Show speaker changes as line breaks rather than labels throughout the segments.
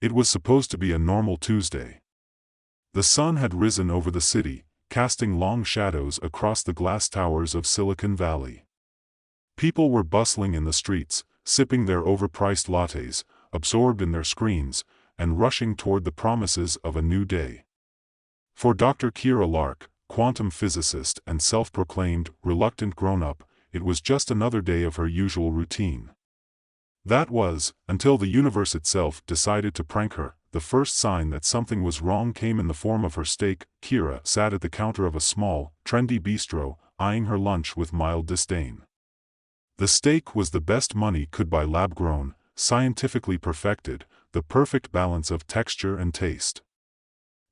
It was supposed to be a normal Tuesday. The sun had risen over the city, casting long shadows across the glass towers of Silicon Valley. People were bustling in the streets, sipping their overpriced lattes, absorbed in their screens, and rushing toward the promises of a new day. For Dr. Kira Lark, quantum physicist and self-proclaimed reluctant grown-up, it was just another day of her usual routine. That was, until the universe itself decided to prank her. The first sign that something was wrong came in the form of her steak. Kira sat at the counter of a small, trendy bistro, eyeing her lunch with mild disdain. The steak was the best money could buy, lab-grown, scientifically perfected, the perfect balance of texture and taste.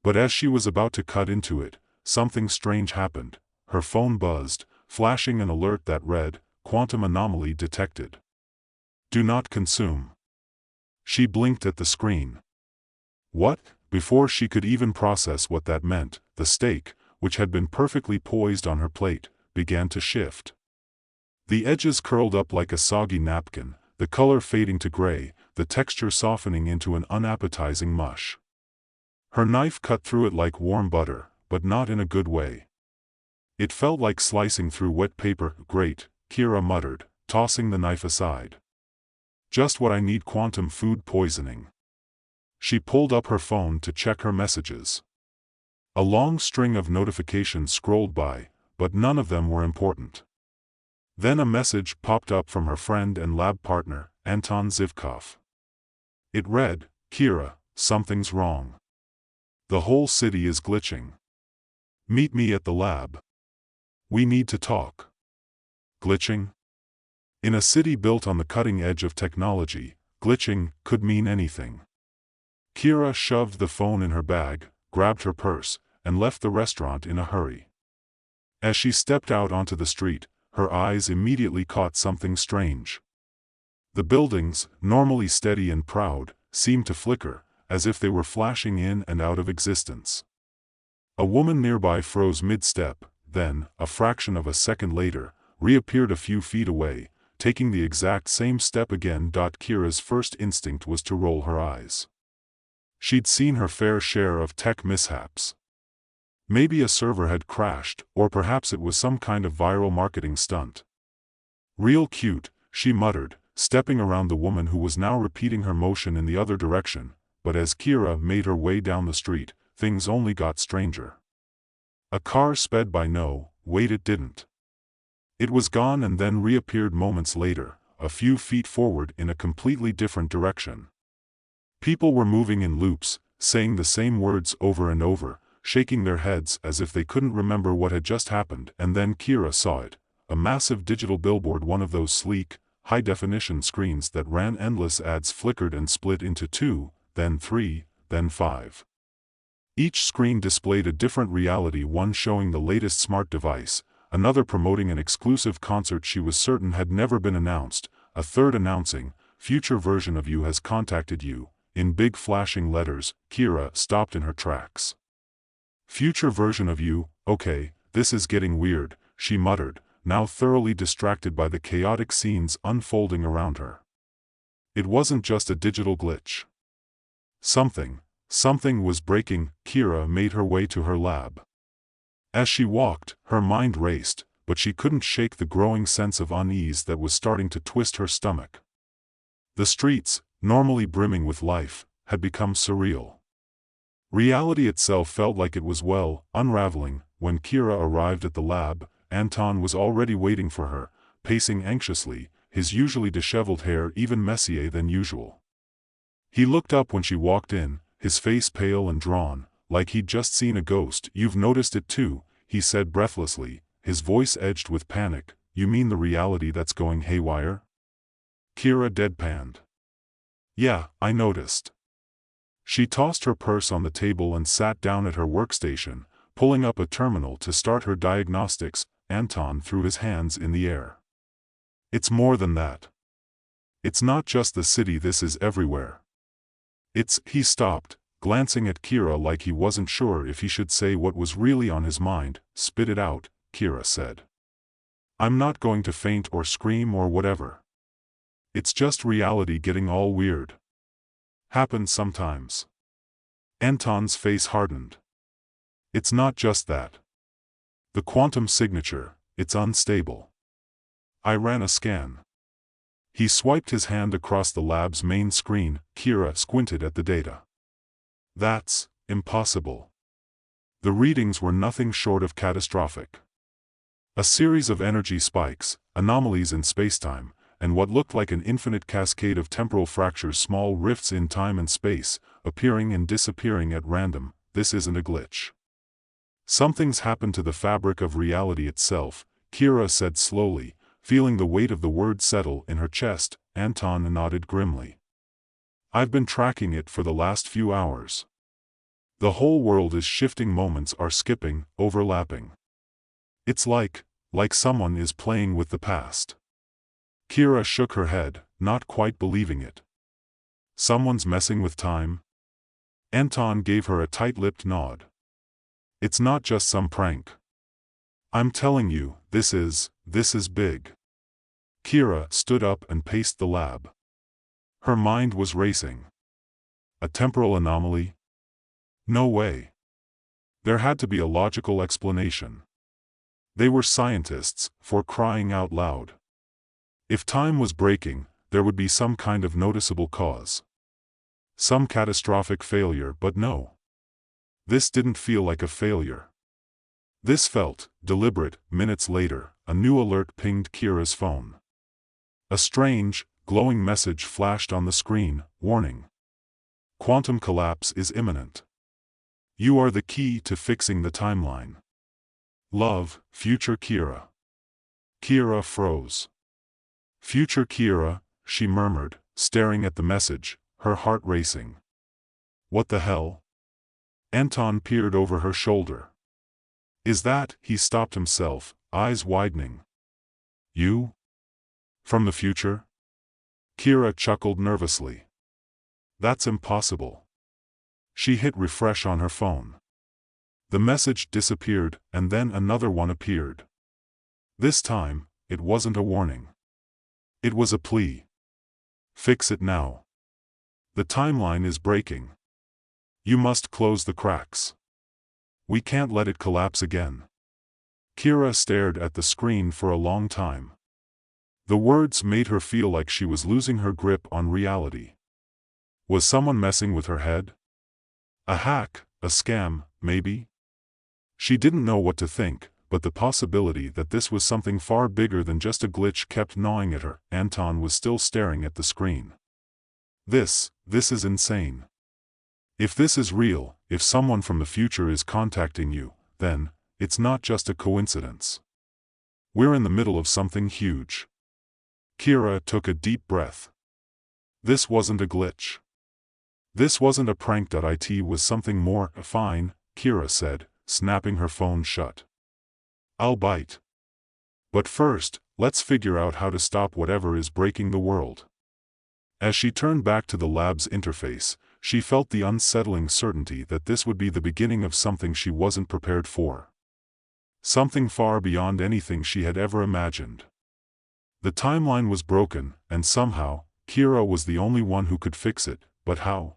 But as she was about to cut into it, something strange happened. Her phone buzzed, flashing an alert that read, "Quantum anomaly detected. Do not consume." She blinked at the screen. What? Before she could even process what that meant, the steak, which had been perfectly poised on her plate, began to shift. The edges curled up like a soggy napkin, the color fading to gray, the texture softening into an unappetizing mush. Her knife cut through it like warm butter, but not in a good way. It felt like slicing through wet paper. "Great," Kira muttered, tossing the knife aside. "Just what I need: quantum food poisoning." She pulled up her phone to check her messages. A long string of notifications scrolled by, but none of them were important. Then a message popped up from her friend and lab partner, Anton Zivkov. It read, "Kira, something's wrong. The whole city is glitching. Meet me at the lab. We need to talk." Glitching? In a city built on the cutting edge of technology, glitching could mean anything. Kira shoved the phone in her bag, grabbed her purse, and left the restaurant in a hurry. As she stepped out onto the street, her eyes immediately caught something strange. The buildings, normally steady and proud, seemed to flicker, as if they were flashing in and out of existence. A woman nearby froze mid-step, then, a fraction of a second later, reappeared a few feet away, taking the exact same step again. Kira's first instinct was to roll her eyes. She'd seen her fair share of tech mishaps. Maybe a server had crashed, or perhaps it was some kind of viral marketing stunt. "Real cute," she muttered, stepping around the woman who was now repeating her motion in the other direction, but as Kira made her way down the street, things only got stranger. A car sped by. No, wait, it didn't. It was gone and then reappeared moments later, a few feet forward in a completely different direction. People were moving in loops, saying the same words over and over, shaking their heads as if they couldn't remember what had just happened. And then Kira saw it, a massive digital billboard, one of those sleek, high-definition screens that ran endless ads, flickered and split into 2, then 3, then 5. Each screen displayed a different reality, one showing the latest smart device, another promoting an exclusive concert she was certain had never been announced, a third announcing, "Future version of you has contacted you," in big flashing letters. Kira stopped in her tracks. "Future version of you? Okay, this is getting weird," she muttered, now thoroughly distracted by the chaotic scenes unfolding around her. It wasn't just a digital glitch. Something was breaking. Kira made her way to her lab. As she walked, her mind raced, but she couldn't shake the growing sense of unease that was starting to twist her stomach. The streets, normally brimming with life, had become surreal. Reality itself felt like it was, well, unraveling. When Kira arrived at the lab, Anton was already waiting for her, pacing anxiously, his usually disheveled hair even messier than usual. He looked up when she walked in, his face pale and drawn, like he'd just seen a ghost. "You've noticed it too," he said breathlessly, his voice edged with panic. "You mean the reality that's going haywire?" Kira deadpanned. "Yeah, I noticed." She tossed her purse on the table and sat down at her workstation, pulling up a terminal to start her diagnostics. Anton threw his hands in the air. "It's more than that. It's not just the city, this is everywhere. He stopped, glancing at Kira like he wasn't sure if he should say what was really on his mind. "Spit it out," Kira said. "I'm not going to faint or scream or whatever. It's just reality getting all weird." Happens sometimes. Anton's face hardened. It's not just that. The quantum signature, it's unstable. I ran a scan. He swiped his hand across the lab's main screen. Kira squinted at the data. That's impossible. The readings were nothing short of catastrophic. A series of energy spikes, anomalies in spacetime, and what looked like an infinite cascade of temporal fractures, small rifts in time and space, appearing and disappearing at random. This isn't a glitch. Something's happened to the fabric of reality itself, Kira said slowly, feeling the weight of the word settle in her chest. Anton nodded grimly. I've been tracking it for the last few hours. The whole world is shifting, moments are skipping, overlapping. It's like someone is playing with the past. Kira shook her head, not quite believing it. Someone's messing with time? Anton gave her a tight-lipped nod. It's not just some prank. I'm telling you, this is big. Kira stood up and paced the lab. Her mind was racing. A temporal anomaly? No way. There had to be a logical explanation. They were scientists, for crying out loud. If time was breaking, there would be some kind of noticeable cause. Some catastrophic failure, but no. This didn't feel like a failure. This felt deliberate. Minutes later, a new alert pinged Kira's phone. A strange, glowing message flashed on the screen. Warning. Quantum collapse is imminent. You are the key to fixing the timeline. Love, future Kira. Kira froze. Future Kira, she murmured, staring at the message, her heart racing. What the hell? Anton peered over her shoulder. Is that? He stopped himself, eyes widening. You? From the future? Kira chuckled nervously. That's impossible. She hit refresh on her phone. The message disappeared, and then another one appeared. This time, it wasn't a warning. It was a plea. Fix it now. The timeline is breaking. You must close the cracks. We can't let it collapse again. Kira stared at the screen for a long time. The words made her feel like she was losing her grip on reality. Was someone messing with her head? A hack, a scam, maybe? She didn't know what to think, but the possibility that this was something far bigger than just a glitch kept gnawing at her. Anton was still staring at the screen. This is insane. If this is real, if someone from the future is contacting you, then it's not just a coincidence. We're in the middle of something huge. Kira took a deep breath. This wasn't a glitch. This wasn't a prank. It was something more. Fine, Kira said, snapping her phone shut. I'll bite. But first, let's figure out how to stop whatever is breaking the world. As she turned back to the lab's interface, she felt the unsettling certainty that this would be the beginning of something she wasn't prepared for. Something far beyond anything she had ever imagined. The timeline was broken, and somehow, Kira was the only one who could fix it, but how?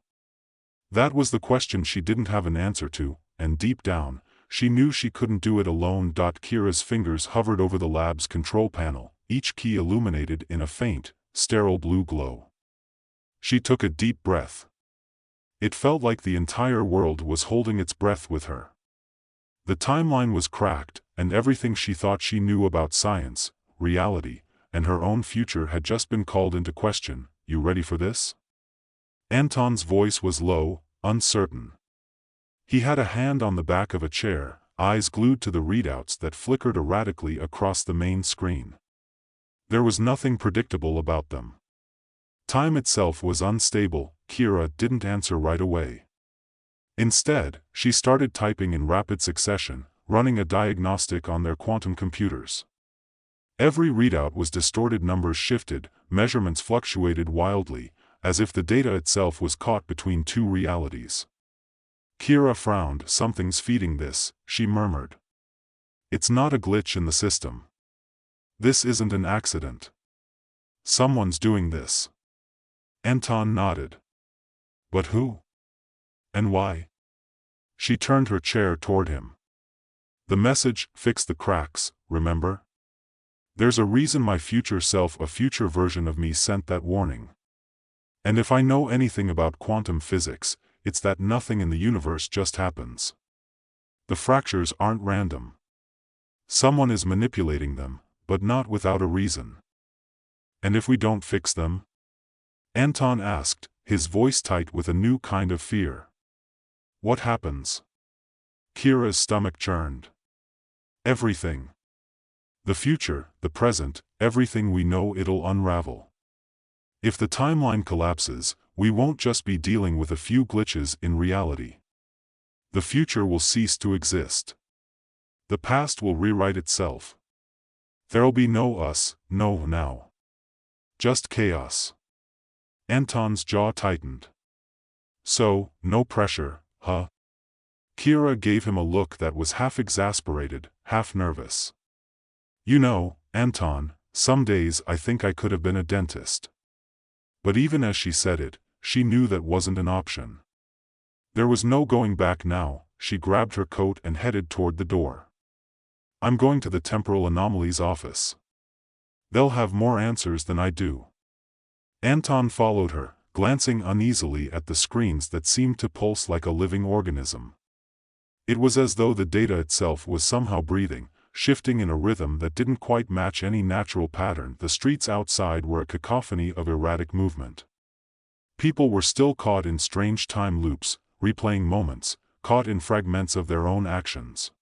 That was the question she didn't have an answer to, and deep down, she knew she couldn't do it alone. Kira's fingers hovered over the lab's control panel, each key illuminated in a faint, sterile blue glow. She took a deep breath. It felt like the entire world was holding its breath with her. The timeline was cracked, and everything she thought she knew about science, reality, and her own future had just been called into question. You ready for this? Anton's voice was low, uncertain. He had a hand on the back of a chair, eyes glued to the readouts that flickered erratically across the main screen. There was nothing predictable about them. Time itself was unstable. Kira didn't answer right away. Instead, she started typing in rapid succession, running a diagnostic on their quantum computers. Every readout was distorted, numbers shifted, measurements fluctuated wildly, as if the data itself was caught between two realities. Kira frowned. Something's feeding this, she murmured. It's not a glitch in the system. This isn't an accident. Someone's doing this. Anton nodded. But who? And why? She turned her chair toward him. The message, fix the cracks, remember? There's a reason my future self, a future version of me, sent that warning. And if I know anything about quantum physics, it's that nothing in the universe just happens. The fractures aren't random. Someone is manipulating them, but not without a reason. And if we don't fix them? Anton asked, his voice tight with a new kind of fear. What happens? Kira's stomach churned. Everything. The future, the present, everything we know, it'll unravel. If the timeline collapses, we won't just be dealing with a few glitches in reality. The future will cease to exist. The past will rewrite itself. There'll be no us, no now. Just chaos. Anton's jaw tightened. So, no pressure, huh? Kira gave him a look that was half exasperated, half nervous. You know, Anton, some days I think I could have been a dentist. But even as she said it, she knew that wasn't an option. There was no going back now. She grabbed her coat and headed toward the door. I'm going to the temporal anomalies office. They'll have more answers than I do. Anton followed her, glancing uneasily at the screens that seemed to pulse like a living organism. It was as though the data itself was somehow breathing, shifting in a rhythm that didn't quite match any natural pattern. The streets outside were a cacophony of erratic movement. People were still caught in strange time loops, replaying moments, caught in fragments of their own actions.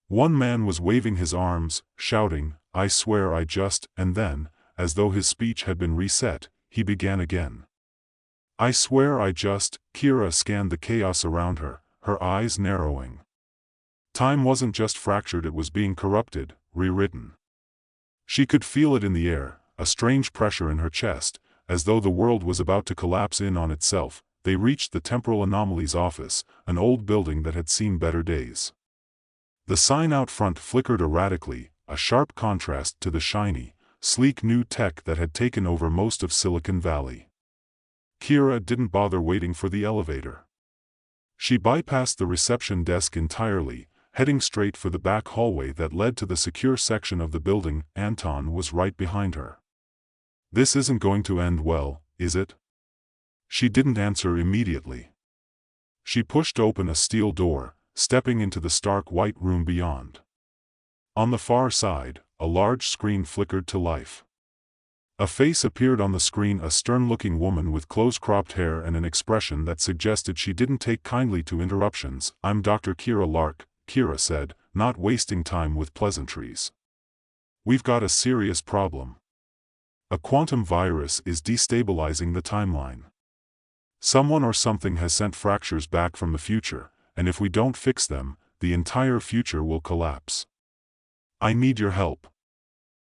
One man was waving his arms, shouting, "I swear I just," and then, as though his speech had been reset, he began again. "I swear I just." Kira scanned the chaos around her, her eyes narrowing. Time wasn't just fractured, it was being corrupted, rewritten. She could feel it in the air, a strange pressure in her chest, as though the world was about to collapse in on itself. They reached the temporal anomalies office, an old building that had seen better days. The sign out front flickered erratically, a sharp contrast to the shiny, sleek new tech that had taken over most of Silicon Valley. Kira didn't bother waiting for the elevator. She bypassed the reception desk entirely, heading straight for the back hallway that led to the secure section of the building. Anton was right behind her. This isn't going to end well, is it? She didn't answer immediately. She pushed open a steel door, stepping into the stark white room beyond. On the far side, a large screen flickered to life. A face appeared on the screen, a stern-looking woman with close-cropped hair and an expression that suggested she didn't take kindly to interruptions. "I'm Dr. Kira Lark," Kira said, not wasting time with pleasantries. "We've got a serious problem. A quantum virus is destabilizing the timeline. Someone or something has sent fractures back from the future, and if we don't fix them, the entire future will collapse. I need your help."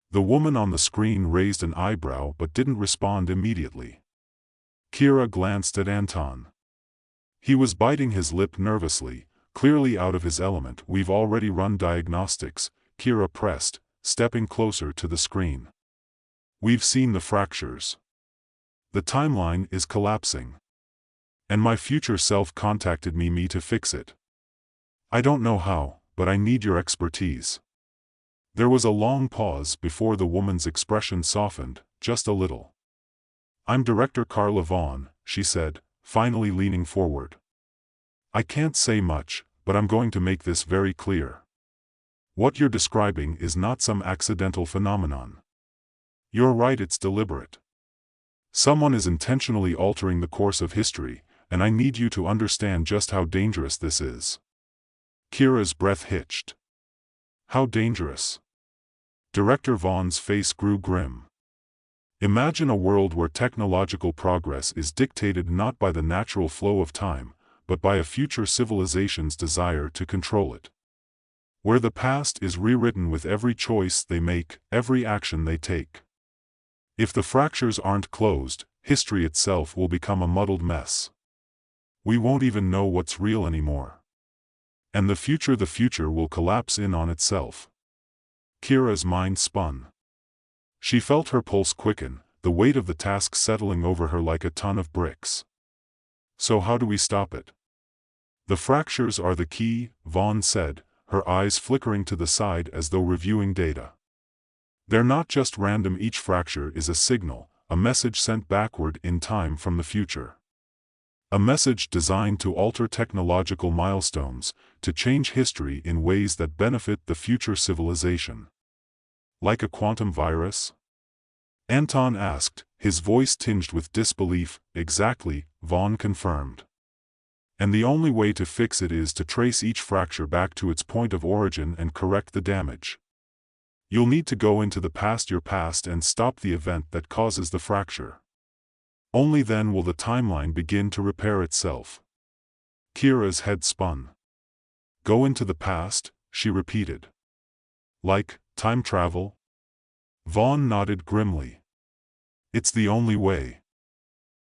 The woman on the screen raised an eyebrow but didn't respond immediately. Kira glanced at Anton. He was biting his lip nervously, clearly out of his element. "We've already run diagnostics," Kira pressed, stepping closer to the screen. "We've seen the fractures. The timeline is collapsing. And my future self contacted me to fix it. I don't know how, but I need your expertise." There was a long pause before the woman's expression softened, just a little. "I'm Director Carla Vaughn," she said, finally leaning forward. "I can't say much, but I'm going to make this very clear. What you're describing is not some accidental phenomenon. You're right, it's deliberate. Someone is intentionally altering the course of history, and I need you to understand just how dangerous this is." Kira's breath hitched. "How dangerous?" Director Vaughn's face grew grim. "Imagine a world where technological progress is dictated not by the natural flow of time, but by a future civilization's desire to control it. Where the past is rewritten with every choice they make, every action they take. If the fractures aren't closed, history itself will become a muddled mess. We won't even know what's real anymore. And the future will collapse in on itself." Kira's mind spun. She felt her pulse quicken, the weight of the task settling over her like a ton of bricks. So how do we stop it? The fractures are the key, Vaughn said, her eyes flickering to the side as though reviewing data. They're not just random, each fracture is a signal, a message sent backward in time from the future. A message designed to alter technological milestones, to change history in ways that benefit the future civilization. Like a quantum virus? Anton asked, his voice tinged with disbelief. Exactly, Vaughn confirmed. And the only way to fix it is to trace each fracture back to its point of origin and correct the damage. You'll need to go into your past and stop the event that causes the fracture. Only then will the timeline begin to repair itself. Kira's head spun. Go into the past, she repeated. Like, time travel? Vaughn nodded grimly. It's the only way.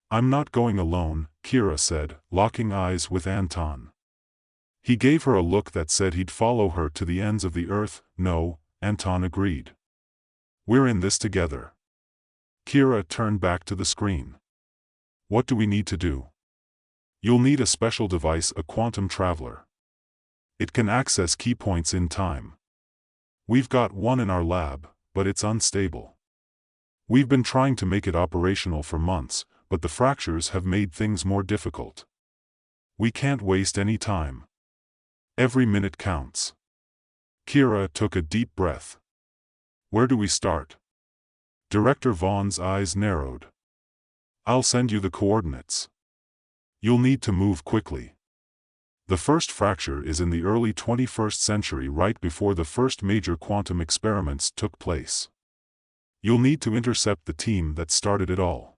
I'm not going alone, Kira said, locking eyes with Anton. He gave her a look that said he'd follow her to the ends of the earth. No, Anton agreed. We're in this together. Kira turned back to the screen. What do we need to do? You'll need a special device, a quantum traveler. It can access key points in time. We've got one in our lab, but it's unstable. We've been trying to make it operational for months, but the fractures have made things more difficult. We can't waste any time. Every minute counts. Kira took a deep breath. Where do we start? Director Vaughn's eyes narrowed. I'll send you the coordinates. You'll need to move quickly. The first fracture is in the early 21st century, right before the first major quantum experiments took place. You'll need to intercept the team that started it all.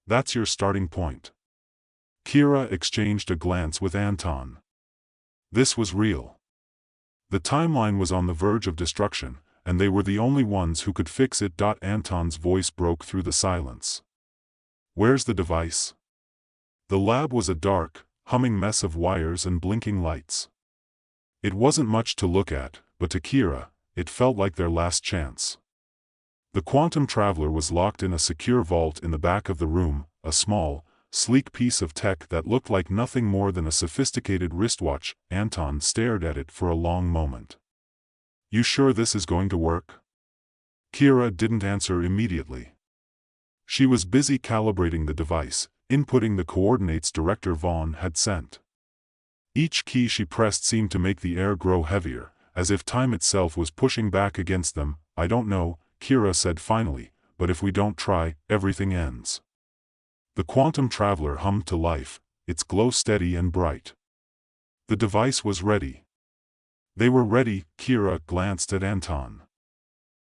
That's your starting point. Kira exchanged a glance with Anton. This was real. The timeline was on the verge of destruction, and they were the only ones who could fix it. Anton's voice broke through the silence. Where's the device? The lab was a dark, humming mess of wires and blinking lights. It wasn't much to look at, but to Kira, it felt like their last chance. The quantum traveler was locked in a secure vault in the back of the room, a small, sleek piece of tech that looked like nothing more than a sophisticated wristwatch. Anton stared at it for a long moment. You sure this is going to work? Kira didn't answer immediately. She was busy calibrating the device, inputting the coordinates Director Vaughn had sent. Each key she pressed seemed to make the air grow heavier, as if time itself was pushing back against them. I don't know, Kira said finally, but if we don't try, everything ends. The quantum traveler hummed to life, its glow steady and bright. The device was ready. They were ready. Kira glanced at Anton.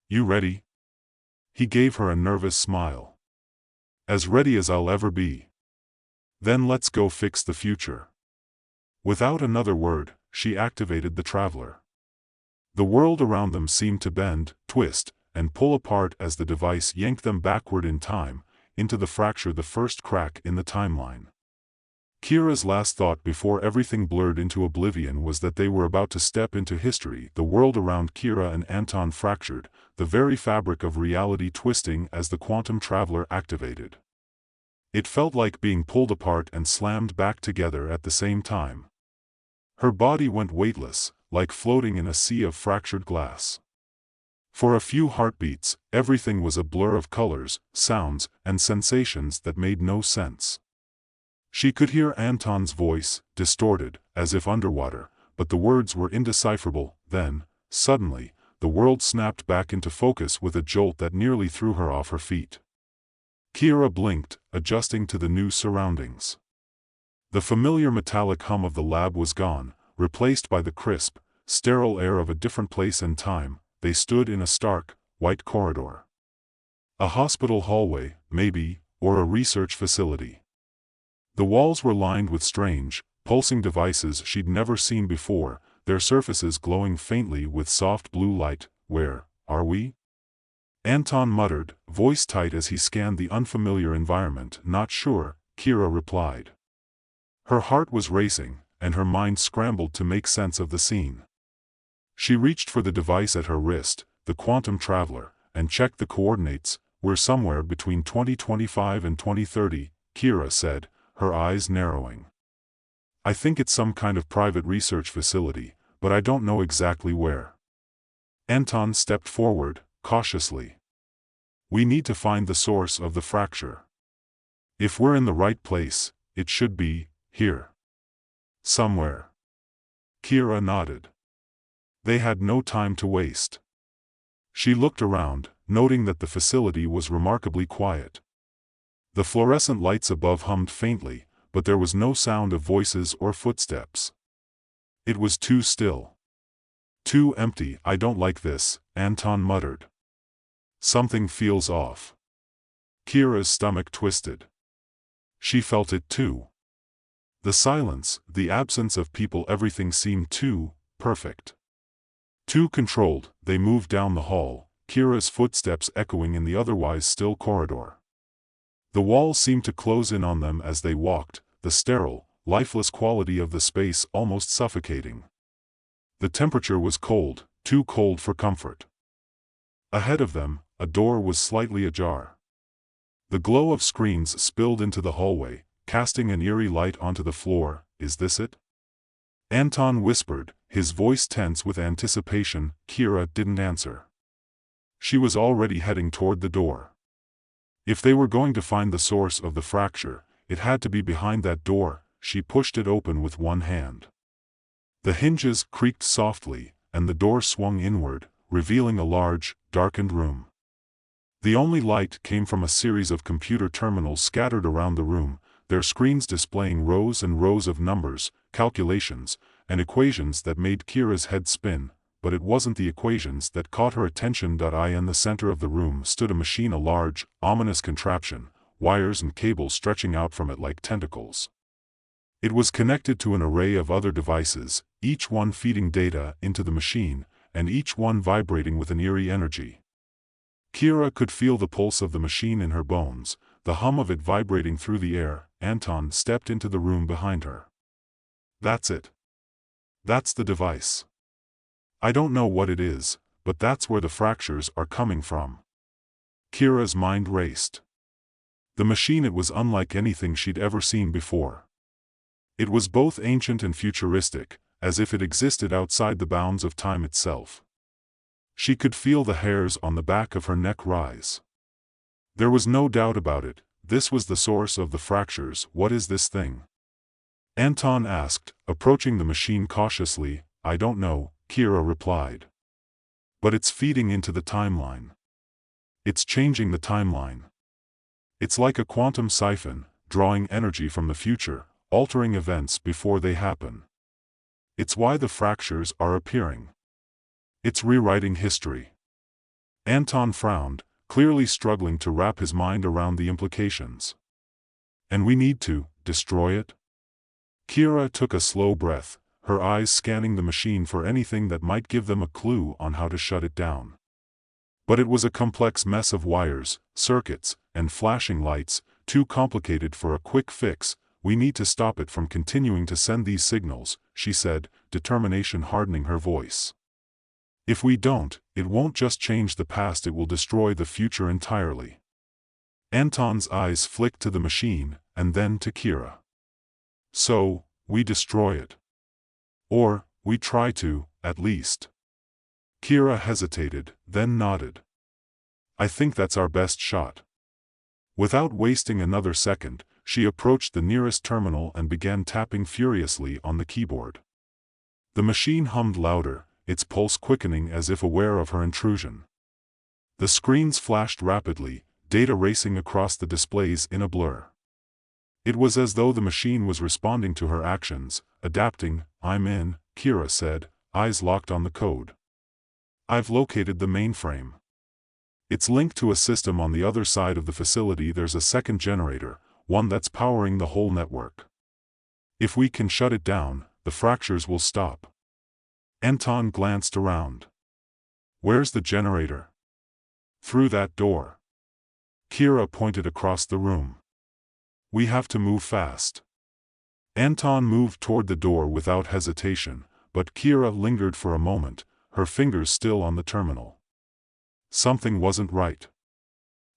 You ready? He gave her a nervous smile. As ready as I'll ever be. Then let's go fix the future. Without another word, she activated the traveler. The world around them seemed to bend, twist, and pull apart as the device yanked them backward in time, into the fracture, the first crack in the timeline. Kira's last thought before everything blurred into oblivion was that they were about to step into history. The world around Kira and Anton fractured, the very fabric of reality twisting as the quantum traveler activated. It felt like being pulled apart and slammed back together at the same time. Her body went weightless, like floating in a sea of fractured glass. For a few heartbeats, everything was a blur of colors, sounds, and sensations that made no sense. She could hear Anton's voice, distorted, as if underwater, but the words were indecipherable. Then, suddenly, the world snapped back into focus with a jolt that nearly threw her off her feet. Kira blinked, adjusting to the new surroundings. The familiar metallic hum of the lab was gone, replaced by the crisp, sterile air of a different place and time. They stood in a stark, white corridor. A hospital hallway, maybe, or a research facility. The walls were lined with strange, pulsing devices she'd never seen before, their surfaces glowing faintly with soft blue light. Where are we? Anton muttered, voice tight as he scanned the unfamiliar environment. Not sure, Kira replied. Her heart was racing, and her mind scrambled to make sense of the scene. She reached for the device at her wrist, the quantum traveler, and checked the coordinates. We're somewhere between 2025 and 2030, Kira said, her eyes narrowing. "I think it's some kind of private research facility, but I don't know exactly where." Anton stepped forward, cautiously. "We need to find the source of the fracture. If we're in the right place, it should be here. Somewhere." Kira nodded. They had no time to waste. She looked around, noting that the facility was remarkably quiet. The fluorescent lights above hummed faintly, but there was no sound of voices or footsteps. It was too still. "Too empty. I don't like this," Anton muttered. "Something feels off." Kira's stomach twisted. She felt it too. The silence, the absence of people, everything seemed too perfect. Too controlled. They moved down the hall, Kira's footsteps echoing in the otherwise still corridor. The walls seemed to close in on them as they walked, the sterile, lifeless quality of the space almost suffocating. The temperature was cold, too cold for comfort. Ahead of them, a door was slightly ajar. The glow of screens spilled into the hallway, casting an eerie light onto the floor. "Is this it?" Anton whispered, his voice tense with anticipation. Kira didn't answer. She was already heading toward the door. If they were going to find the source of the fracture, it had to be behind that door. She pushed it open with one hand. The hinges creaked softly, and the door swung inward, revealing a large, darkened room. The only light came from a series of computer terminals scattered around the room, their screens displaying rows and rows of numbers, calculations, and equations that made Kira's head spin, but it wasn't the equations that caught her attention. In the center of the room stood a machine, a large, ominous contraption, wires and cables stretching out from it like tentacles. It was connected to an array of other devices, each one feeding data into the machine, and each one vibrating with an eerie energy. Kira could feel the pulse of the machine in her bones, the hum of it vibrating through the air. Anton stepped into the room behind her. "That's it. That's the device. I don't know what it is, but that's where the fractures are coming from." Kira's mind raced. The machine, it was unlike anything she'd ever seen before. It was both ancient and futuristic, as if it existed outside the bounds of time itself. She could feel the hairs on the back of her neck rise. There was no doubt about it, this was the source of the fractures. "What is this thing?" Anton asked, approaching the machine cautiously. "I don't know," Kira replied. "But it's feeding into the timeline. It's changing the timeline. It's like a quantum siphon, drawing energy from the future, altering events before they happen. It's why the fractures are appearing. It's rewriting history." Anton frowned, clearly struggling to wrap his mind around the implications. "And we need to destroy it?" Kira took a slow breath, her eyes scanning the machine for anything that might give them a clue on how to shut it down. But it was a complex mess of wires, circuits, and flashing lights, too complicated for a quick fix. "We need to stop it from continuing to send these signals," she said, determination hardening her voice. "If we don't, it won't just change the past, it will destroy the future entirely." Anton's eyes flicked to the machine, and then to Kira. "So, we destroy it. Or, we try to, at least." Kira hesitated, then nodded. "I think that's our best shot." Without wasting another second, she approached the nearest terminal and began tapping furiously on the keyboard. The machine hummed louder, its pulse quickening as if aware of her intrusion. The screens flashed rapidly, data racing across the displays in a blur. It was as though the machine was responding to her actions, adapting. "I'm in," Kira said, eyes locked on the code. "I've located the mainframe. It's linked to a system on the other side of the facility. There's a second generator, one that's powering the whole network. If we can shut it down, the fractures will stop." Anton glanced around. "Where's the generator?" "Through that door." Kira pointed across the room. "We have to move fast." Anton moved toward the door without hesitation, but Kira lingered for a moment, her fingers still on the terminal. Something wasn't right.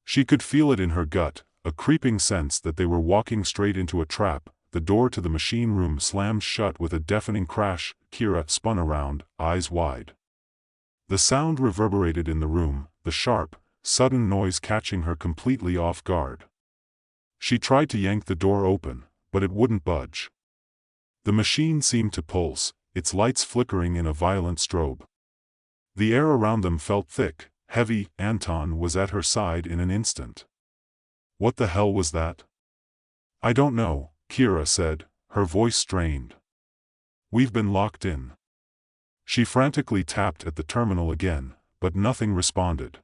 She could feel it in her gut, a creeping sense that they were walking straight into a trap. The door to the machine room slammed shut with a deafening crash. Kira spun around, eyes wide. The sound reverberated in the room, the sharp, sudden noise catching her completely off guard. She tried to yank the door open, but it wouldn't budge. The machine seemed to pulse, its lights flickering in a violent strobe. The air around them felt thick, heavy. Anton was at her side in an instant. What the hell was that? I don't know, Kira said, her voice strained. We've been locked in. She frantically tapped at the terminal again, but nothing responded.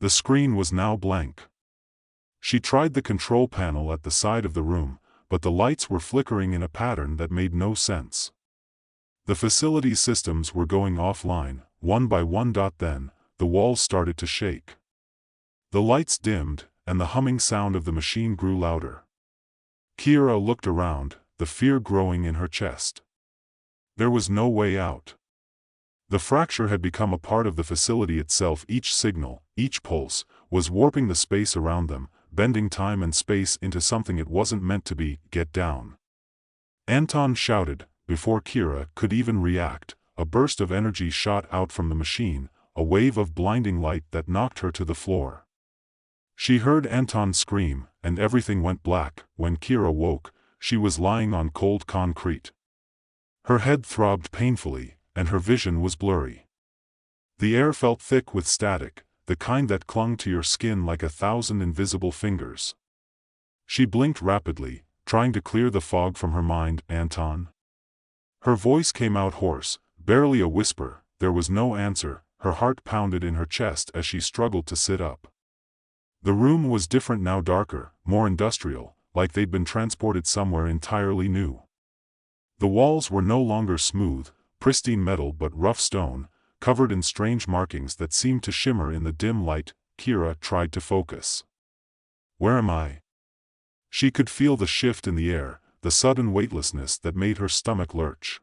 The screen was now blank. She tried the control panel at the side of the room, but the lights were flickering in a pattern that made no sense. The facility's systems were going offline, one by one. Then, the walls started to shake. The lights dimmed, and the humming sound of the machine grew louder. Kira looked around, the fear growing in her chest. There was no way out. The fracture had become a part of the facility itself. Each signal, each pulse, was warping the space around them, bending time and space into something it wasn't meant to be. Get down! Anton shouted. Before Kira could even react, a burst of energy shot out from the machine, a wave of blinding light that knocked her to the floor. She heard Anton scream, and everything went black. When Kira woke, she was lying on cold concrete. Her head throbbed painfully, and her vision was blurry. The air felt thick with static, the kind that clung to your skin like 1,000 invisible fingers. She blinked rapidly, trying to clear the fog from her mind. Anton? Her voice came out hoarse, barely a whisper. There was no answer. Her heart pounded in her chest as she struggled to sit up. The room was different now, darker, more industrial, like they'd been transported somewhere entirely new. The walls were no longer smooth, pristine metal but rough stone, covered in strange markings that seemed to shimmer in the dim light. Kira tried to focus. Where am I? She could feel the shift in the air, the sudden weightlessness that made her stomach lurch.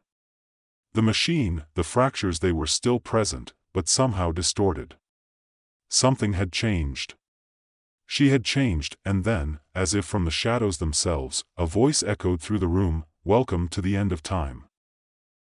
The machine, the fractures, they were still present, but somehow distorted. Something had changed. She had changed, and then, as if from the shadows themselves, a voice echoed through the room, "Welcome to the end of time."